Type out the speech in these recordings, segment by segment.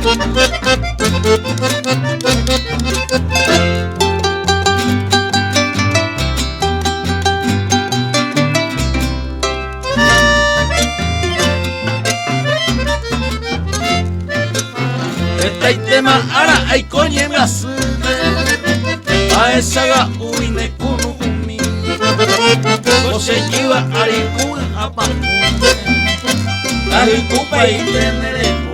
Esta tema ara ay coñe me asume a esa ga uine kunu umi Jose jiwa arikun apa Arikupa y tenere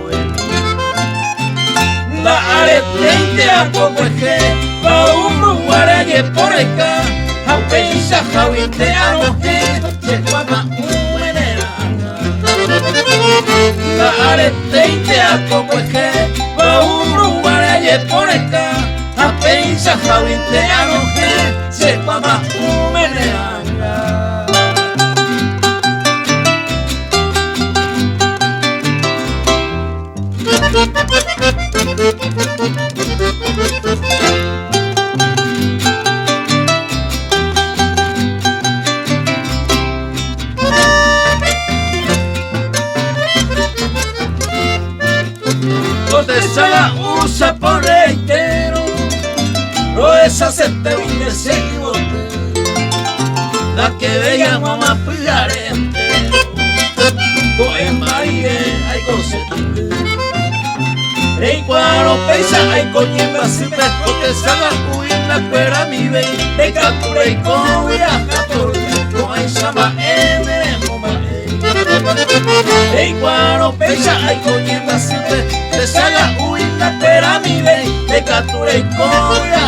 La aretente a poco eje pa un guaraye por acá a pensa jawinte a noje se guapa La aretente a poco eje pa un guaraye por acá a pensa jawinte a noje se guapa Saga usa por reitero, no es hacerte un deseo, la que veía mamá pillaré entero, poema y hay cosete. Y cuando pensa hay coñema siempre porque saga una cuera mi ve, de captura y con viaja por no hay sama en el momento. Y cuando pensa hay coñema siempre te saga una cuera mi ve, de captura y con viaja